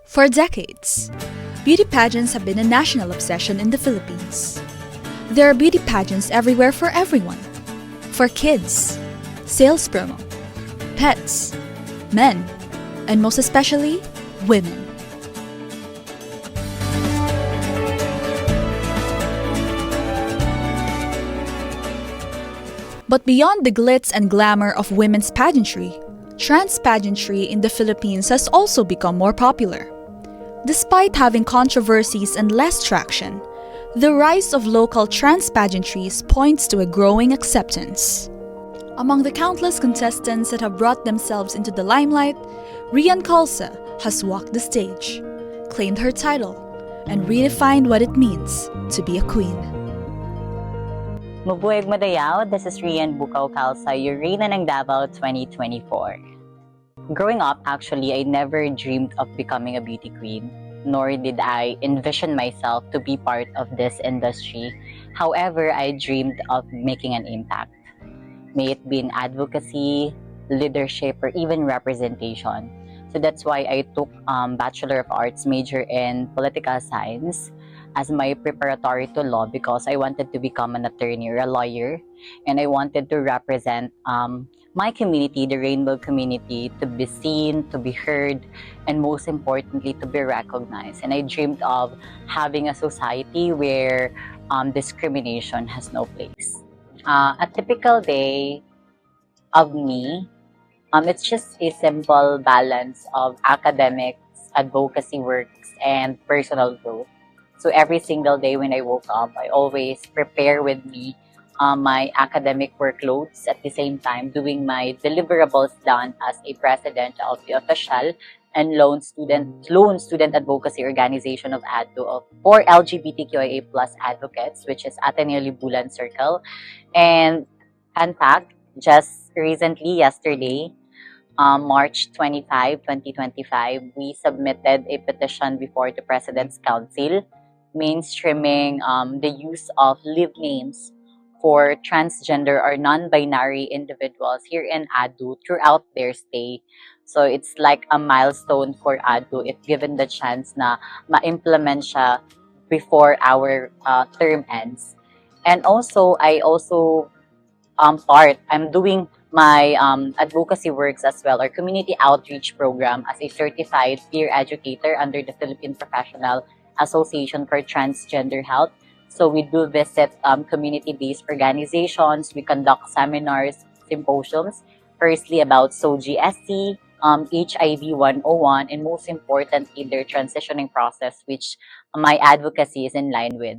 For decades, beauty pageants have been a national obsession in the Philippines. There are beauty pageants everywhere for everyone. For kids, sales promo, pets, men, and most especially, women. But beyond the glitz and glamour of women's pageantry, trans pageantry in the Philippines has also become more popular. Despite having controversies and less traction, the rise of local trans pageantries points to a growing acceptance. Among the countless contestants that have brought themselves into the limelight, Rian Calza has walked the stage, claimed her title, and redefined what it means to be a queen. Mabuhay Madayaw, this is Rian Bukaw Calza, your Reyna ng Davao 2024. Growing up, actually, I never dreamed of becoming a beauty queen, nor did I envision myself to be part of this industry. However, I dreamed of making an impact. May it be in advocacy, leadership, or even representation. So that's why I took Bachelor of Arts major in Political Science as my preparatory to law because I wanted to become an attorney or a lawyer, and I wanted to represent my community, the rainbow community, to be seen, to be heard, and most importantly, to be recognized. And I dreamed of having a society where discrimination has no place. A typical day of me, it's just a simple balance of academics, advocacy works, and personal growth. So every single day when I woke up, I always prepare with me my academic workloads, at the same time doing my deliverables done as a president of the official and lone student advocacy organization of ADDO for LGBTQIA+ advocates, which is Ateneo Libulan Circle. And in fact, just recently, yesterday, March 25, 2025, we submitted a petition before the President's Council mainstreaming the use of live names for transgender or non-binary individuals here in ADDO throughout their stay. So it's like a milestone for ADDO if given the chance na ma-implement siya before our term ends. And also, I'm doing my advocacy works as well, or community outreach program as a certified peer educator under the Philippine Professional Association for Transgender Health. So we do visit community-based organizations. We conduct seminars, symposiums, firstly about SOGSC, HIV 101, and most importantly, their transitioning process, which my advocacy is in line with.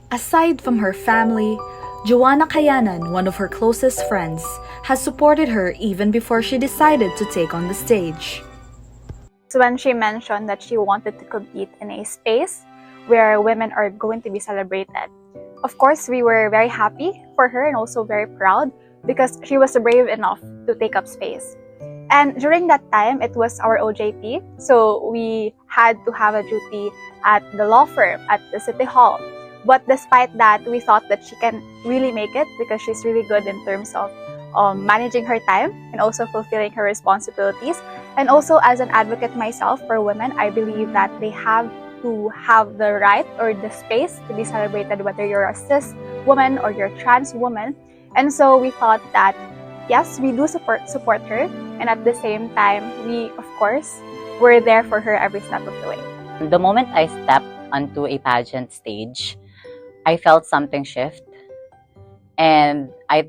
Aside from her family, Joanna Kayanan, one of her closest friends, has supported her even before she decided to take on the stage. So when she mentioned that she wanted to compete in a space where women are going to be celebrated, of course, we were very happy for her and also very proud because she was brave enough to take up space. And during that time, it was our OJT, so we had to have a duty at the law firm, at the City Hall. But despite that, we thought that she can really make it because she's really good in terms of managing her time and also fulfilling her responsibilities. And also, as an advocate myself for women, I believe that they have to have the right or the space to be celebrated, whether you're a cis woman or you're a trans woman. And so we thought that, yes, we do support her. And at the same time, we, of course, were there for her every step of the way. The moment I stepped onto a pageant stage, I felt something shift. And I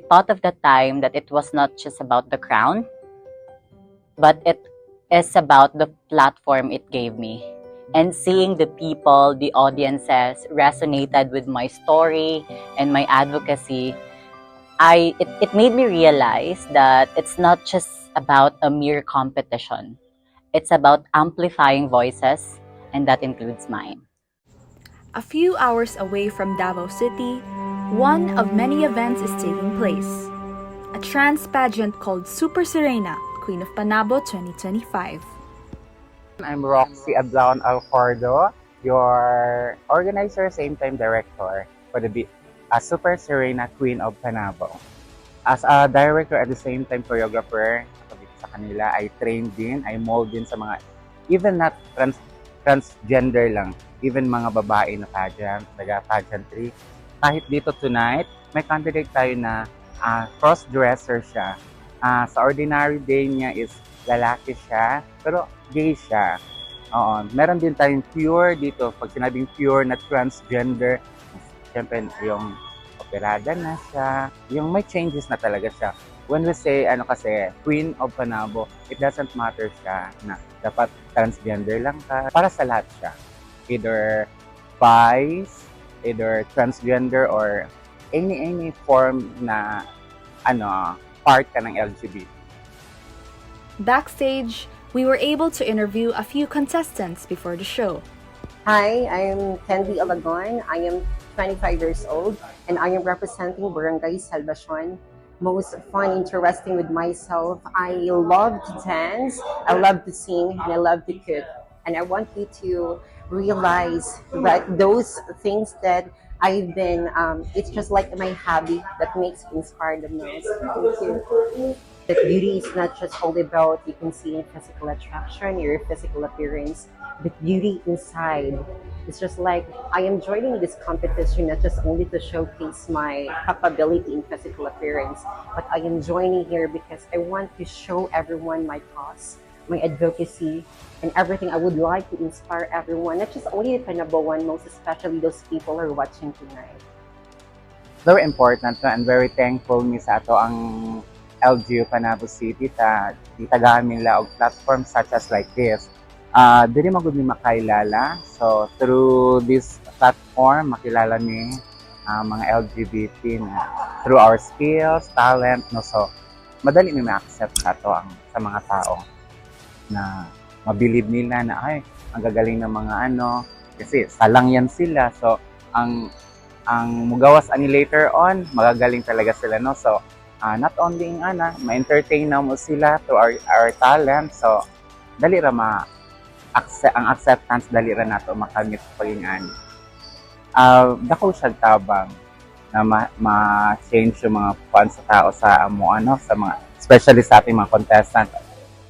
thought of the time that it was not just about the crown, but it is about the platform it gave me. And seeing the people, the audiences resonated with my story and my advocacy, it made me realize that it's not just about a mere competition. It's about amplifying voices, and that includes mine. A few hours away from Davao City, one of many events is taking place. A trans pageant called Super Sirena, Queen of Panabo 2025. I'm Roxy Adlaon Alcordo, your organizer, same time director for the Super Sirena Queen of Panabo. As a director at the same time choreographer, ako dito sa kanila, I train din, I mold din sa mga, even not transgender lang, even mga babae na pageantry. Kahit dito tonight, may candidate tayo na cross-dresser siya. Sa ordinary day niya is lalaki siya, pero gay siya. Oo. Meron din tayong pure dito. Pag sinabing pure na transgender, siyempre yung operada na siya, yung may changes na talaga siya. When we say, kasi, Queen of Panabo, it doesn't matter siya na dapat transgender lang ka. Para sa lahat siya. Either either transgender or any form na, part ka ng LGBT. Backstage, we were able to interview a few contestants before the show. Hi, I'm Candy Alagon. I am 25 years old and I am representing Barangay Salvacion. Most fun, interesting with myself. I love to dance, I love to sing, and I love to cook. And I want you to realize that those things that I've been, it's just like my hobby that makes me inspired the most. Thank you. That beauty is not just all about you can see in physical attraction, your physical appearance, but beauty inside. It's just like I am joining this competition not just only to showcase my capability in physical appearance, but I am joining here because I want to show everyone my cause, my advocacy, and everything. I would like to inspire everyone, not just only the Panabuan, most especially those people who are watching tonight. Very important and very thankful mi sa ato ang LGU Panabo City ta gitagamit nila og platforms such as like this. Dili magud mi makailala. So through this platform makilala ni mga LGBT na through our skills, talent, no, so madali mi ma-accept sa ato sa mga tao na mabilib nila na ay ang gagaling ng mga kasi salang yan sila. So ang mugawas ani later on magagaling talaga sila, no. So not only ma-entertain na mo sila to our talent, so dali ra ang acceptance dali ra nato makamit paging dako siya tabang na ma-change yung mga fans sa tao sa sa mga especially sa ating mga contestant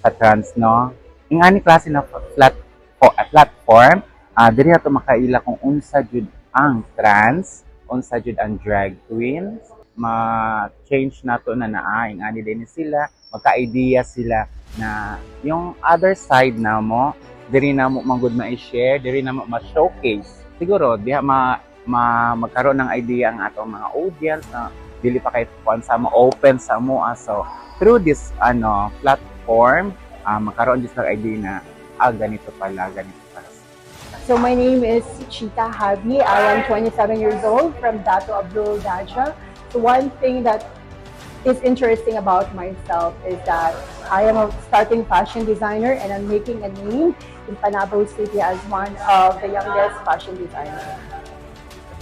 sa trans, no. Yung klase na platform dili nato makaila kung unsa jud ang trans, unsa jud ang drag queens, ma-change nato na naayong din sila, magka-idea sila na yung other side na mo, diri na mo magud ma-share, diri na mo ma-showcase. Siguro, diha magkaroon ng idea ang atong mga audience na dili pa kay kuan sa mo open sa mo. So, through this platform, magkaroon din ng idea na ganito pala. So my name is Chita Habi. I am 27 years old from Dato Abdul Daja. So one thing that is interesting about myself is that I am a starting fashion designer and I'm making a name in Panabo City as one of the youngest fashion designers.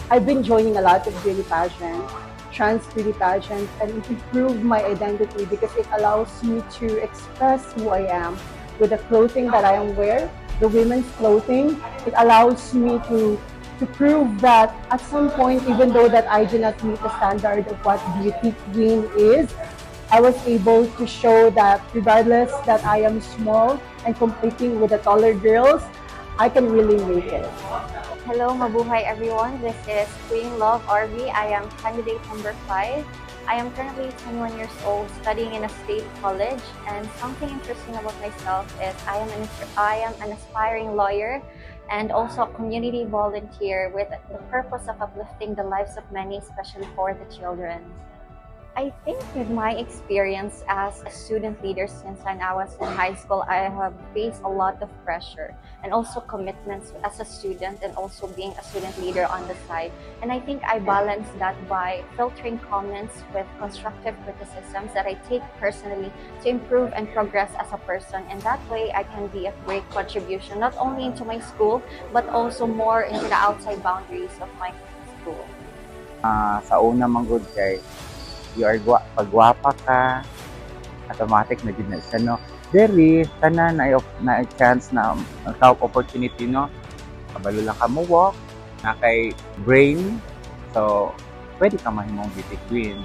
I've been joining a lot of beauty pageants, trans beauty pageants, and it improved my identity because it allows me to express who I am with the clothing that I am wearing, the women's clothing. It allows me to prove that at some point, even though that I do not meet the standard of what beauty queen is, I was able to show that regardless that I am small and competing with the taller girls, I can really make it. Hello, mabuhay everyone. This is Queen Love RV. I am candidate number 5. I am currently 21 years old, studying in a state college, and something interesting about myself is I am an aspiring lawyer and also a community volunteer with the purpose of uplifting the lives of many, especially for the children. I think with my experience as a student leader since I was in high school, I have faced a lot of pressure and also commitments as a student and also being a student leader on the side. And I think I balance that by filtering comments with constructive criticisms that I take personally to improve and progress as a person. And that way I can be a great contribution, not only into my school, but also more into the outside boundaries of my school. Sa una man good kay pagwapa ka, automatic na din na siya, no. Diri, tanan na chance na opportunity, no. Kabalo lang ka mo walk, na kay brain, so pwede ka mahimong beauty queen.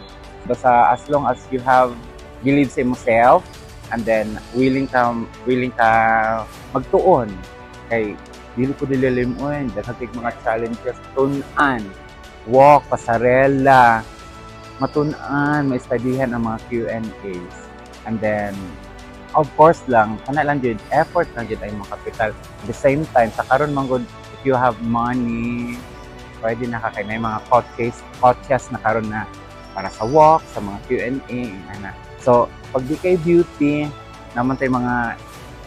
Basta as long as you have believe sa yourself and then willing ka magtuon kay dili ko dililimuin daghang mga challenges tun-an walk pasarela matun-an maistudihan ang mga Q&As and then of course lang kana lang jud effort lang jud ay mga kapital at the same time sa karon man gud if you have money pwede na ka kay may mga coaches na karon na para sa walk, sa mga Q&A, ana. So, pag di kay beauty, naman tayo mga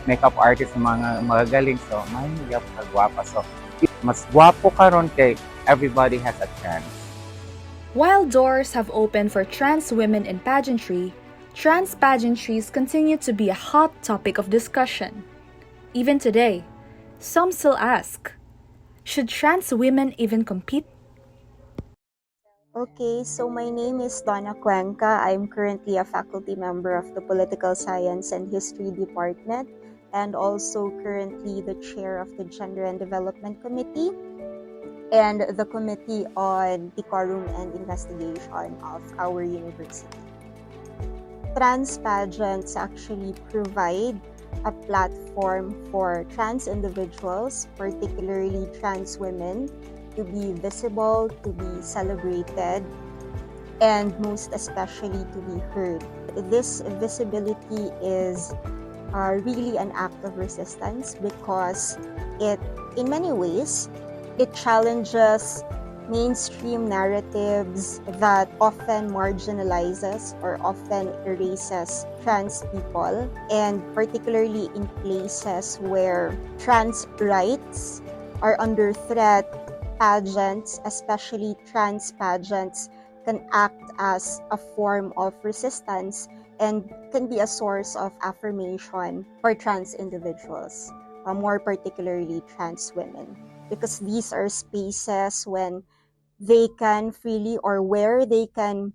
makeup artist na mga magagaling, so may nagyap ka gwapa. So, mas gwapo karon kay everybody has a chance. While doors have opened for trans women in pageantry, trans pageantries continue to be a hot topic of discussion. Even today, some still ask, should trans women even compete? Okay, so my name is Donna Cuenca. I'm currently a faculty member of the Political Science and History Department and also currently the chair of the Gender and Development Committee and the Committee on Decorum and Investigation of our university. Trans pageants actually provide a platform for trans individuals, particularly trans women, to be visible, to be celebrated, and most especially to be heard. This visibility is really an act of resistance because in many ways, it challenges mainstream narratives that often marginalizes or often erases trans people, and particularly in places where trans rights are under threat. Pageants, especially trans pageants, can act as a form of resistance and can be a source of affirmation for trans individuals, more particularly trans women, because these are spaces when they can freely or where they can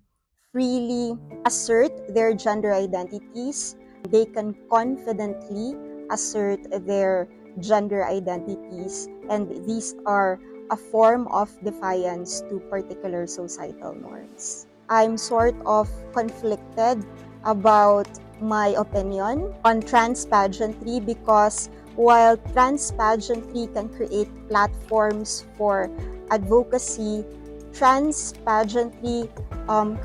freely assert their gender identities. They can confidently assert their gender identities, and these are a form of defiance to particular societal norms. I'm sort of conflicted about my opinion on trans pageantry because while trans pageantry can create platforms for advocacy, trans pageantry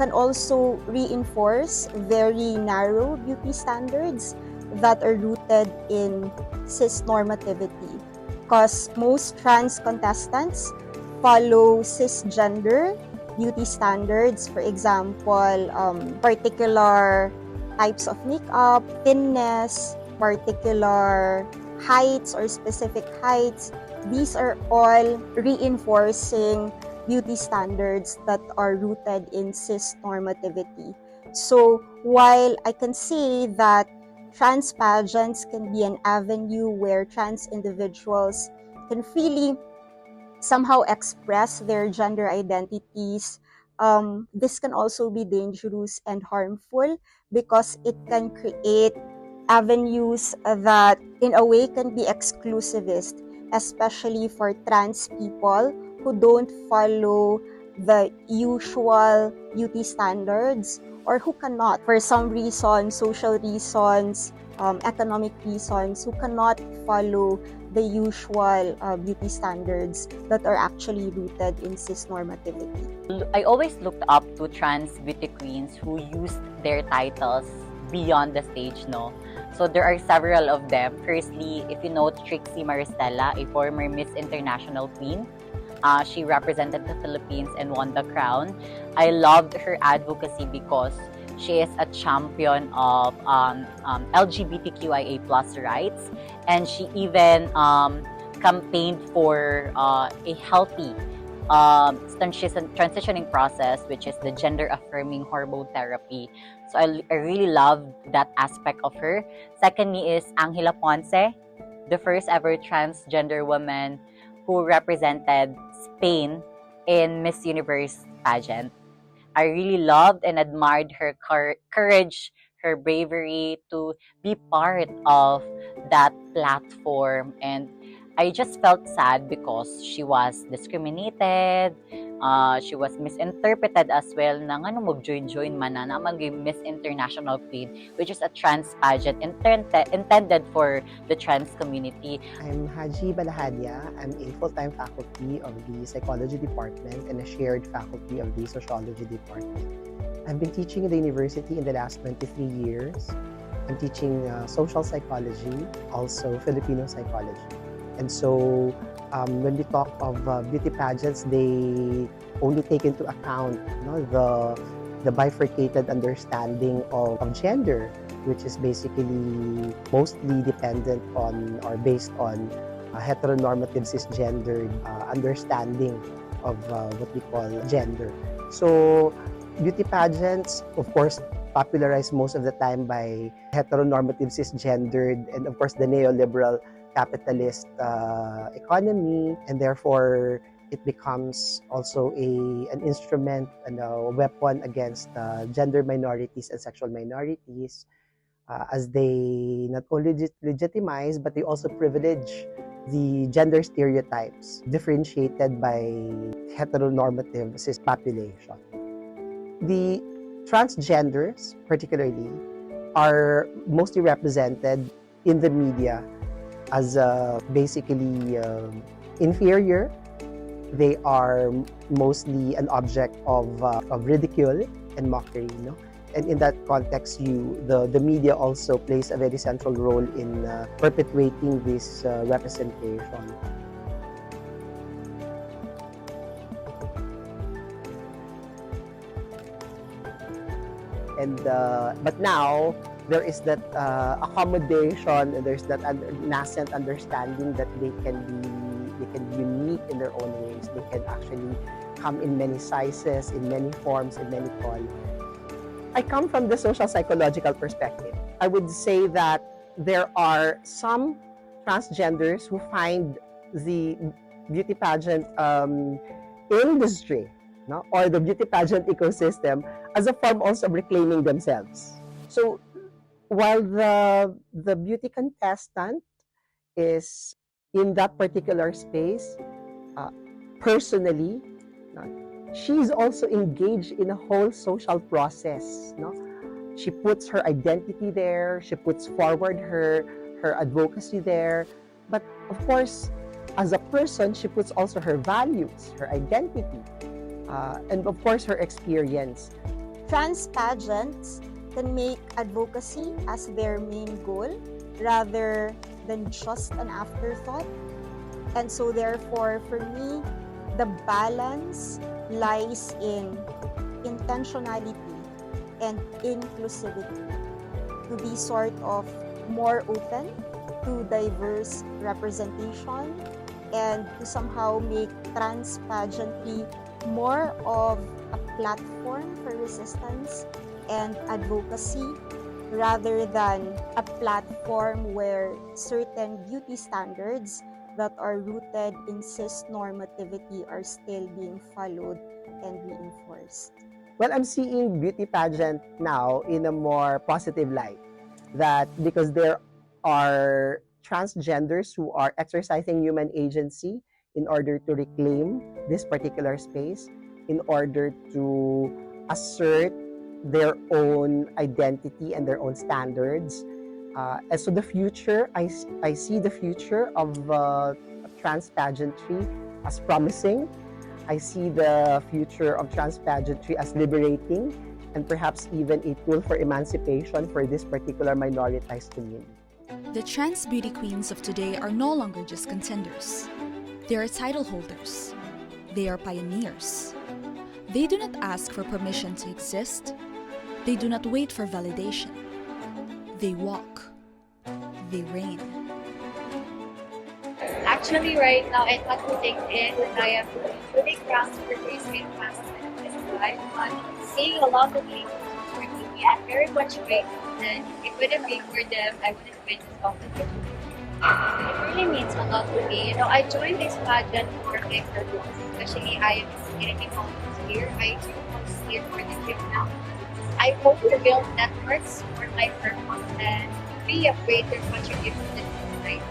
can also reinforce very narrow beauty standards that are rooted in cis-normativity. Because most trans contestants follow cisgender beauty standards, for example, particular types of makeup, thinness, particular heights or specific heights. These are all reinforcing beauty standards that are rooted in cis-normativity. So while I can say that trans pageants can be an avenue where trans individuals can freely somehow express their gender identities, this can also be dangerous and harmful because it can create avenues that in a way can be exclusivist, especially for trans people who don't follow the usual beauty standards or who cannot, for some reason, social reasons, economic reasons, who cannot follow the usual beauty standards that are actually rooted in cis-normativity. I always looked up to trans beauty queens who used their titles beyond the stage, no? So there are several of them. Firstly, if you know Trixie Maristella, a former Miss International Queen, she represented the Philippines and won the crown. I loved her advocacy because she is a champion of LGBTQIA+ rights, and she even campaigned for a healthy transitioning process, which is the gender-affirming hormone therapy. So I really love that aspect of her. Secondly is Angela Ponce, the first ever transgender woman who represented Spain in Miss Universe pageant. I really loved and admired her courage, her bravery to be part of that platform. And I just felt sad because she was discriminated, She was misinterpreted as well na nga nung mag-join man na maging Miss International Queen, which is a trans pageant intended for the trans community. I'm Haji Balahadia. I'm a full-time faculty of the Psychology Department and a shared faculty of the Sociology Department. I've been teaching at the university in the last 23 years. I'm teaching social psychology, also Filipino psychology. And so when we talk of beauty pageants, they only take into account the bifurcated understanding of gender, which is basically mostly dependent on or based on a heteronormative cisgendered understanding of what we call gender. So beauty pageants, of course, popularized most of the time by heteronormative cisgendered and of course the neoliberal capitalist economy, and therefore it becomes also an instrument and a weapon against gender minorities and sexual minorities, as they not only legitimize but they also privilege the gender stereotypes differentiated by heteronormative cis population. The transgenders, particularly, are mostly represented in the media as basically inferior. They are mostly an object of ridicule and mockery, no? And in that context, the media also plays a very central role in perpetuating this representation. And but now there is that accommodation, and there's that nascent understanding that they can be unique in their own ways. They can actually come in many sizes, in many forms, in many colors. I come from the social psychological perspective. I would say that there are some transgenders who find the beauty pageant industry, no, or the beauty pageant ecosystem as a form also of reclaiming themselves. So while the beauty contestant is in that particular space, personally, she's also engaged in a whole social process. No? She puts her identity there, she puts forward her advocacy there, but of course, as a person, she puts also her values, her identity, and of course, her experience. Trans pageants can make advocacy as their main goal rather than just an afterthought. And so therefore, for me, the balance lies in intentionality and inclusivity, to be sort of more open to diverse representation and to somehow make trans pageantry more of a platform for resistance and advocacy rather than a platform where certain beauty standards that are rooted in cis normativity are still being followed and reinforced. Well, I'm seeing beauty pageant now in a more positive light, that because there are transgenders who are exercising human agency in order to reclaim this particular space, in order to assert their own identity and their own standards. And so the future, I see the future of trans pageantry as promising. I see the future of trans pageantry as liberating and perhaps even a tool for emancipation for this particular minoritized community. The trans beauty queens of today are no longer just contenders. They are title holders. They are pioneers. They do not ask for permission to exist. They do not wait for validation. They walk. They reign. Actually, right now, I thought to take in that I am really grounds for facing past this life, but seeing a lot of people supporting me, I'm very much grateful, and if it wouldn't be for them, I wouldn't win this competition. It really means a lot to me. You know, I joined this pageant for my purpose, especially I am getting involved here. I was here for the trip now. I hope to build networks for my purpose and be a greater contributor to society.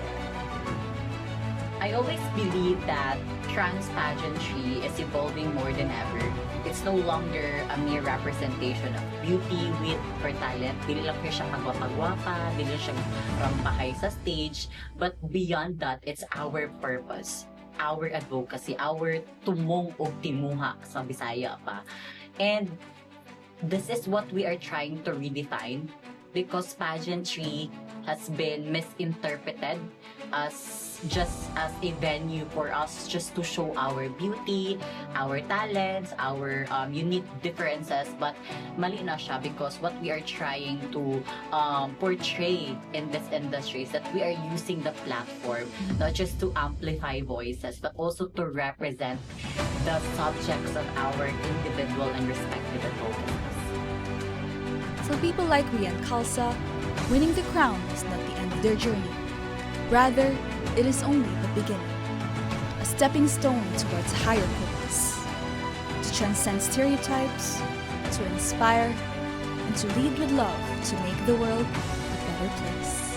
I I always believe that trans pageantry is evolving more than ever. It's no longer a mere representation of beauty, wit, or talent. Dili lang siya pagwapa-gwapa, dili siya rampahay sa stage. But beyond that, it's our purpose, our advocacy, our tumong o timuha sa Bisaya pa. And this is what we are trying to redefine, because pageantry has been misinterpreted as just as a venue for us just to show our beauty, our talents, our unique differences. But mali na siya, because what we are trying to portray in this industry is that we are using the platform not just to amplify voices, but also to represent the subjects of our individual and respective advocacies. For people like Rhea and Khalsa, winning the crown is not the end of their journey. Rather, it is only the beginning. A stepping stone towards higher purpose. To transcend stereotypes, to inspire, and to lead with love to make the world a better place.